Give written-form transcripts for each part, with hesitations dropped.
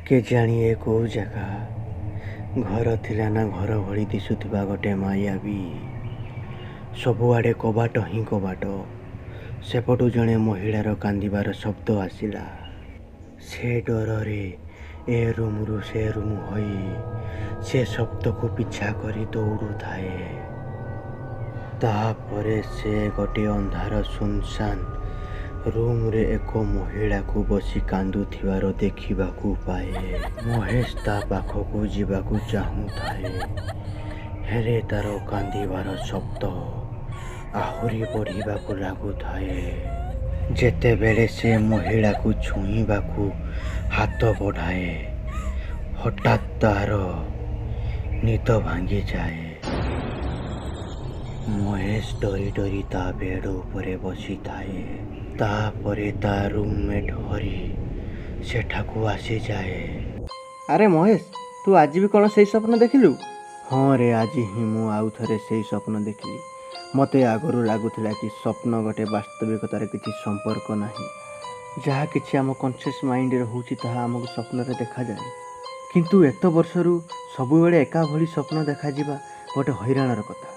କେଜାଣି ଏ କେଉଁ ଜାଗା। ଘର ଥିଲା ନା ଘର ଭଳି ଦିଶୁଥିବା ଗୋଟେ ମାୟାବୀ। ସବୁଆଡ଼େ କବାଟ ହିଁ କବାଟ। ସେପଟୁ ଜଣେ ମହିଳାର କାନ୍ଦିବାର ଶବ୍ଦ ଆସିଲା। ସେ ଡରରେ ଏ ରୁମ୍ରୁ ସେ ରୁମ୍ ହୋଇ ସେ ଶବ୍ଦକୁ ପିଛା କରି ଦୌଡ଼ୁଥାଏ। ତାପରେ ସେ ଗୋଟିଏ ଅନ୍ଧାର ସୁନସାନ ରୁମ୍ରେ ଏକ ମହିଳାକୁ ବସି କାନ୍ଦୁଥିବାର ଦେଖିବାକୁ ପାଏ। ମହେଶ ତା ପାଖକୁ ଯିବାକୁ ଚାହୁଁଥାଏ, ହେଲେ ତାର କାନ୍ଦିବାର ଶବ୍ଦ ଆହୁରି ବଢ଼ିବାକୁ ଲାଗୁଥାଏ। ଯେତେବେଳେ ସେ ମହିଳାକୁ ଛୁଇଁବାକୁ ହାତ ବଢ଼ାଏ, ହଠାତ୍ ତାର ନିଦ ଭାଙ୍ଗିଯାଏ। ମହେଶ ଡରି ଡରି ତା ବେଡ଼ ଉପରେ ବସିଥାଏ। ତାପରେ ତା ରୁମ୍ମେଟ୍ ହରି ସେଠାକୁ ଆସିଯାଏ। ଆରେ ମହେଶ, ତୁ ଆଜି ବି କ'ଣ ସେଇ ସ୍ୱପ୍ନ ଦେଖିଲୁ? ହଁ ରେ, ଆଜି ହିଁ ମୁଁ ଆଉ ଥରେ ସେଇ ସ୍ୱପ୍ନ ଦେଖିଲି। ମୋତେ ଆଗରୁ ଲାଗୁଥିଲା କି ସ୍ୱପ୍ନ ଗୋଟେ ବାସ୍ତବିକତାର କିଛି ସମ୍ପର୍କ ନାହିଁ। ଯାହା କିଛି ଆମ କନସିୟସ୍ ମାଇଣ୍ଡରେ ହେଉଛି ତାହା ଆମକୁ ସ୍ୱପ୍ନରେ ଦେଖାଯାଏ। କିନ୍ତୁ ଏତେ ବର୍ଷରୁ ସବୁବେଳେ ଏକା ଭଳି ସ୍ୱପ୍ନ ଦେଖାଯିବା ଗୋଟେ ହଇରାଣର କଥା।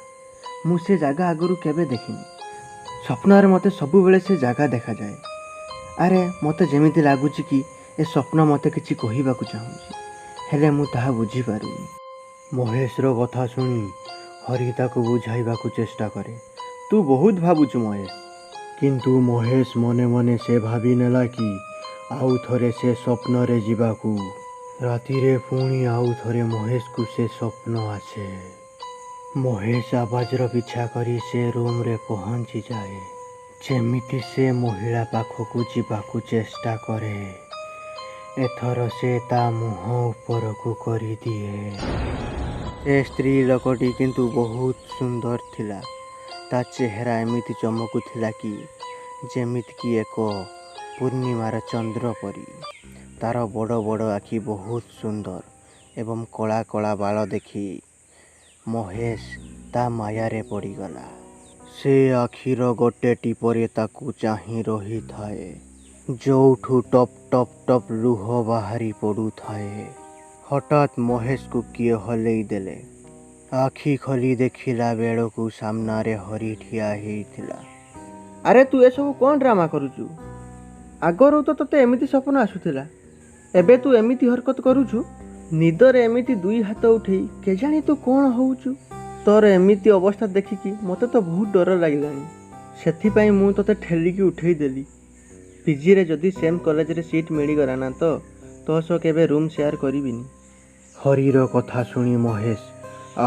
ମୁଁ ସେ ଜାଗା ଆଗରୁ କେବେ ଦେଖିନି। ସ୍ୱପ୍ନରେ ମୋତେ ସବୁବେଳେ ସେ ଜାଗା ଦେଖାଯାଏ। ଆରେ ମୋତେ ଯେମିତି ଲାଗୁଛି କି ଏ ସ୍ୱପ୍ନ ମୋତେ କିଛି କହିବାକୁ ଚାହୁଁଛି, ହେଲେ ମୁଁ ତାହା ବୁଝିପାରୁନି। ମହେଶର କଥା ଶୁଣି ହରି ତାକୁ ବୁଝାଇବାକୁ ଚେଷ୍ଟା କରେ। ତୁ ବହୁତ ଭାବୁଛୁ ମହେଶ। କିନ୍ତୁ ମହେଶ ମନେ ମନେ ସେ ଭାବିନେଲା କି ଆଉ ଥରେ ସେ ସ୍ୱପ୍ନରେ ଯିବାକୁ। ରାତିରେ ପୁଣି ଆଉ ଥରେ ମହେଶକୁ ସେ ସ୍ୱପ୍ନ ଆସେ। ମହେଶ ଆବାଜର ପିଛା କରି ସେ ରୁମ୍ରେ ପହଞ୍ଚିଯାଏ। ଯେମିତି ସେ ମହିଳା ପାଖକୁ ଯିବାକୁ ଚେଷ୍ଟା କରେ, ଏଥର ସେ ତା ମୁହଁ ଉପରକୁ କରିଦିଏ। ଏ ସ୍ତ୍ରୀ ଲୋକଟି କିନ୍ତୁ ବହୁତ ସୁନ୍ଦର ଥିଲା। ତା ଚେହେରା ଏମିତି ଚମକୁଥିଲା କି ଯେମିତିକି ଏକ ପୂର୍ଣ୍ଣିମାର ଚନ୍ଦ୍ର ପରି। ତାର ବଡ଼ ବଡ଼ ଆଖି ବହୁତ ସୁନ୍ଦର ଏବଂ କଳା କଳା ବାଳ ଦେଖି ମହେଶ ତା ମାୟାରେ ପଡ଼ିଗଲା। ସେ ଆଖିର ଗୋଟେ ଟିପରେ ତାକୁ ଚାହିଁ ରହିଥାଏ, ଯୋଉଠୁ ଟପ୍ ଟପ୍ ଟପ୍ ଲୁହ ବାହାରି ପଡ଼ୁଥାଏ। ହଠାତ୍ ମହେଶକୁ କିଏ ହଲେଇ ଦେଲେ। ଆଖି ଖୋଲି ଦେଖିଲା ବେଳକୁ ସାମ୍ନାରେ ହରି ଠିଆ ହେଇଥିଲା। ଆରେ ତୁ ଏସବୁ କ'ଣ ଡ୍ରାମା କରୁଛୁ? ଆଗରୁ ତ ତୋତେ ଏମିତି ସ୍ୱପ୍ନ ଆସୁଥିଲା, ଏବେ ତୁ ଏମିତି ହରକତ କରୁଛୁ। ନିଦରେ ଏମିତି ଦୁଇ ହାତ ଉଠେଇ କେଜାଣି ତୁ କ'ଣ ହଉଛୁ। ତୋର ଏମିତି ଅବସ୍ଥା ଦେଖିକି ମୋତେ ତ ବହୁତ ଡର ଲାଗିଲାଣି। ସେଥିପାଇଁ ମୁଁ ତୋତେ ଠେଲିକି ଉଠେଇ ଦେଲି। ପିଜିରେ ଯଦି ସେମ୍ କଲେଜରେ ସିଟ୍ ମିଳିଗଲା ନା ତ ତୋ ସହ କେବେ ରୁମ୍ ସେୟାର କରିବିନି। ହରିର କଥା ଶୁଣି ମହେଶ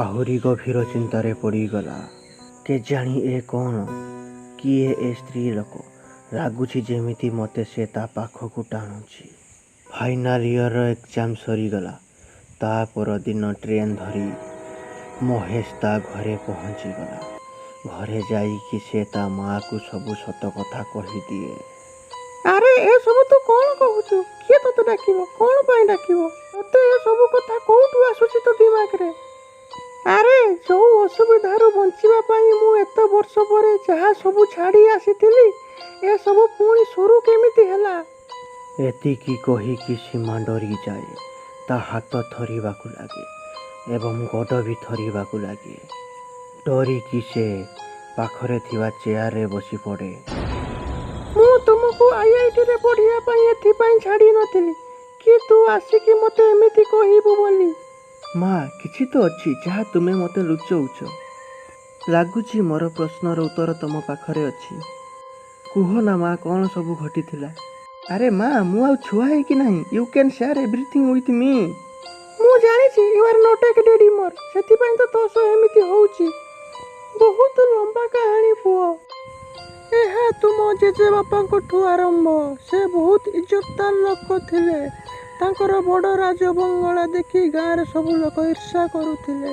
ଆହୁରି ଗଭୀର ଚିନ୍ତାରେ ପଡ଼ିଗଲା। କେଜାଣି ଏ କ'ଣ? କିଏ ଏ ସ୍ତ୍ରୀ ଲୋକ? ଲାଗୁଛି ଯେମିତି ମୋତେ ସେ ତା ପାଖକୁ ଟାଣୁଛି। ଫାଇନାଲ ଇୟରର ଏକ୍ଜାମ ସରିଗଲା। ତା ପରଦିନ ଟ୍ରେନ୍ ଧରି ମହେଶ ତା ଘରେ ପହଞ୍ଚିଗଲା। ଘରେ ଯାଇକି ସେ ତା ମାଆକୁ ସବୁ ସତ କଥା କହିଦିଏ। ଆରେ ଏସବୁ ତୁ କ'ଣ କହୁଛୁ? କିଏ ତୋତେ ଡାକିବ? କ'ଣ ପାଇଁ ଡାକିବ? ତୋତେ ଏସବୁ କଥା କୋଉଠୁ ଆସୁଛି ତୋ ଦିମାଗରେ? ଆରେ ଯୋଉ ଅସୁବିଧାରୁ ବଞ୍ଚିବା ପାଇଁ ମୁଁ ଏତେ ବର୍ଷ ପରେ ଯାହା ସବୁ ଛାଡ଼ି ଆସିଥିଲି, ଏସବୁ ପୁଣି ଶୁରୁ କେମିତି ହେଲା? ଏତିକି କହିକି ସୀମା ଡରିଯାଏ। ତା ହାତ ଥରିବାକୁ ଲାଗେ ଏବଂ ଗୋଡ଼ ବି ଥରିବାକୁ ଲାଗେ। ଡରିକି ସେ ପାଖରେ ଥିବା ଚେୟାରରେ ବସି ପଡ଼େ। ମୁଁ ତୁମକୁ ଆଇଆଇଟିରେ ପଢ଼ିବା ପାଇଁ ଏଥିପାଇଁ ଛାଡ଼ି ନଥିଲି କି ତୁ ଆସିକି ମୋତେ ଏମିତି କହିବୁ ବୋଲି। ମା, କିଛି ତ ଅଛି ଯାହା ତୁମେ ମୋତେ ଲୁଚଉଛ। ଲାଗୁଛି ମୋର ପ୍ରଶ୍ନର ଉତ୍ତର ତମ ପାଖରେ ଅଛି। କୁହ ନା ମା, କ'ଣ ସବୁ ଘଟିଥିଲା? ଆରେ ମା, ମୁଁ ଆଉ ଛୁଆ ହେଇକି ନାହିଁ। You can share everything with me. ମୁଁ ଜାଣିଛି you are not a daddy more, ସେଥିପାଇଁ ତ ତୋ ସହ ଏମିତି ହେଉଛି। ବହୁତ ଲମ୍ବା କାହାଣୀ ପୁଅ। ଏହା ତୁମ ଜେଜେବାପାଙ୍କଠୁ ଆରମ୍ଭ। ସେ ବହୁତ ଇଜ୍ଜତଦାର ଲୋକ ଥିଲେ। ତାଙ୍କର ବଡ଼ ରାଜବଙ୍ଗଳା ଦେଖି ଗାଁରେ ସବୁ ଲୋକ ଈର୍ଷା କରୁଥିଲେ।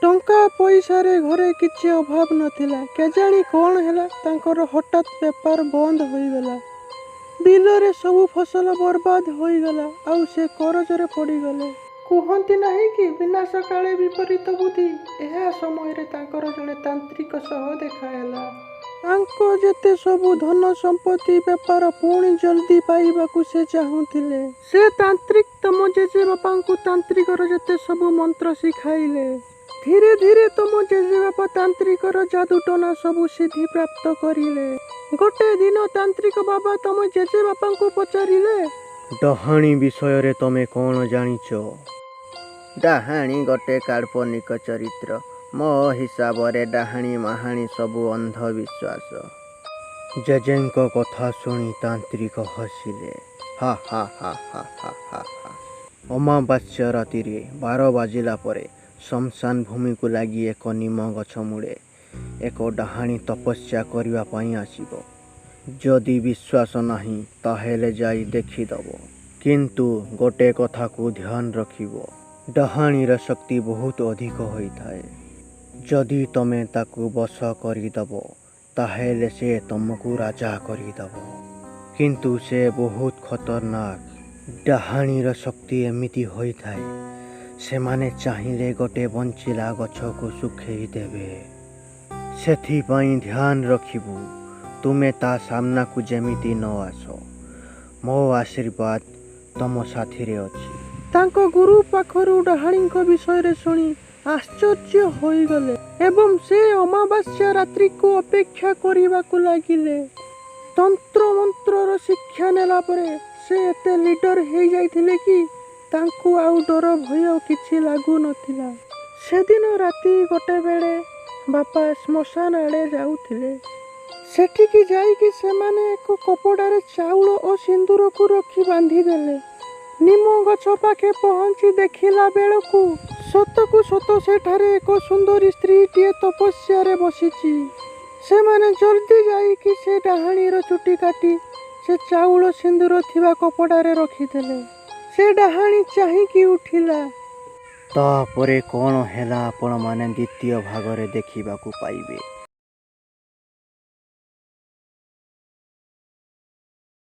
ଟଙ୍କା ପଇସାରେ ଘରେ କିଛି ଅଭାବ ନଥିଲା। କେଜାଣି କ'ଣ ହେଲା, ତାଙ୍କର ହଠାତ୍ ବେପାର ବନ୍ଦ ହୋଇଗଲା। ବିଲରେ ସବୁ ଫସଲ ବର୍ବାଦ ହୋଇଗଲା, ଆଉ ସେ କରଜରେ ପଡ଼ିଗଲେ। କୁହନ୍ତି ନାହିଁ କି ବିନାଶ କାଳେ ବିପରୀତ ବୁଦ୍ଧି। ଏହା ସମୟରେ ତାଙ୍କର ଜଣେ ତାନ୍ତ୍ରିକ ସହ ଦେଖା ହେଲା। ତାଙ୍କ ଯେତେ ସବୁ ଧନ ସମ୍ପତ୍ତି ବେପାର ପୁଣି ଜଲ୍ଦି ପାଇବାକୁ ସେ ଚାହୁଁଥିଲେ। ସେ ତାନ୍ତ୍ରିକ ତମ ଜେଜେବାପାଙ୍କୁ ତାନ୍ତ୍ରିକର ଯେତେ ସବୁ ମନ୍ତ୍ର ଶିଖାଇଲେ। ଧୀରେ ଧୀରେ ତମ ଜେଜେବାପା ତାନ୍ତ୍ରିକର ଯାଦୁଟନା ସବୁ ସିଦ୍ଧି ପ୍ରାପ୍ତ କରିଲେ। ଗୋଟେ ଦିନ ତାନ୍ତ୍ରିକ ବାବା ତମ ଜେଜେବାପାଙ୍କୁ ପଚାରିଲେ, ଡାହାଣୀ ବିଷୟରେ ତମେ କ'ଣ ଜାଣିଛ? ଡାହାଣୀ ଗୋଟେ କାଳ୍ପନିକ ଚରିତ୍ର। ମୋ ହିସାବରେ ଡାହାଣୀ ମାହାଣୀ ସବୁ ଅନ୍ଧବିଶ୍ୱାସ। ଜେଜେଙ୍କ କଥା ଶୁଣି ତାନ୍ତ୍ରିକ ହସିଲେ। ହା ହା ହା ହା ହା ହା ହା। ଅମାବାସ୍ୟା ରାତିରେ 12 ବାଜିଲା ପରେ ଶ୍ମଶାନ ଭୂମିକୁ ଲାଗି ଏକ ନିମ ଗଛ ମୂଳେ ଏକ ଡାହାଣୀ ତପସ୍ୟା କରିବା ପାଇଁ ଆସିବ। ଯଦି ବିଶ୍ୱାସ ନାହିଁ ତାହେଲେ ଯାଇ ଦେଖିଦେବ। କିନ୍ତୁ ଗୋଟେ କଥାକୁ ଧ୍ୟାନ ରଖିବ, ଡାହାଣୀର ଶକ୍ତି ବହୁତ ଅଧିକ ହୋଇଥାଏ। ଯଦି ତମେ ତାକୁ ବଶ କରିଦେବ ତାହେଲେ ସେ ତମକୁ ରାଜା କରିଦେବ। କିନ୍ତୁ ସେ ବହୁତ ଖତରନାକ। ଡାହାଣୀର ଶକ୍ତି ଏମିତି ହୋଇଥାଏ, ସେମାନେ ଚାହିଁଲେ ଗୋଟେ ବଞ୍ଚିଲା ଗଛକୁ ଶୁଖେଇ ଦେବେ। ସେଥିପାଇଁ ଧ୍ୟାନ ରଖିବୁ, ତୁମେ ତା ସାମ୍ନାକୁ ଯେମିତି ନ ଆସ। ମୋ ଆଶୀର୍ବାଦ ତମ ସାଥିରେ ଅଛି। ତାଙ୍କ ଗୁରୁ ପାଖରୁ ଡାହାଣୀଙ୍କ ବିଷୟରେ ଶୁଣି ଆଶ୍ଚର୍ଯ୍ୟ ହୋଇଗଲେ ଏବଂ ସେ ଅମାବାସ୍ୟା ରାତ୍ରିକୁ ଅପେକ୍ଷା କରିବାକୁ ଲାଗିଲେ। ତନ୍ତ୍ର ମନ୍ତ୍ରର ଶିକ୍ଷା ନେଲା ପରେ ସେ ଏତେ ଲିଡର ହେଇଯାଇଥିଲେ କି ତାଙ୍କୁ ଆଉ ଡର ଭୟ କିଛି ଲାଗୁନଥିଲା। ସେଦିନ ରାତି 1 ବେଳେ ବାପା ଶ୍ମଶାନ ଆଡ଼େ ଯାଉଥିଲେ। ସେଠିକି ଯାଇକି ସେମାନେ ଏକ କପଡ଼ାରେ ଚାଉଳ ଓ ସିନ୍ଦୁରକୁ ରଖି ବାନ୍ଧିଦେଲେ। ନିମ ଗଛ ପାଖେ ପହଞ୍ଚି ଦେଖିଲା ବେଳକୁ ସତକୁ ସତ ସେଠାରେ ଏକ ସୁନ୍ଦରୀ ସ୍ତ୍ରୀଟିଏ ତପସ୍ୟାରେ ବସିଛି। ସେମାନେ ଜଲ୍ଦି ଯାଇକି ସେ ଡାହାଣୀର ଚୁଟି କାଟି ସେ ଚାଉଳ ସିନ୍ଦୁର ଥିବା କପଡ଼ାରେ ରଖିଦେଲେ। ସେ ଡାହାଣୀ ଚାହିଁକି ଉଠିଲା। ତାପରେ କ'ଣ ହେଲା ଆପଣମାନେ ଦ୍ୱିତୀୟ ଭାଗରେ ଦେଖିବାକୁ ପାଇବେ।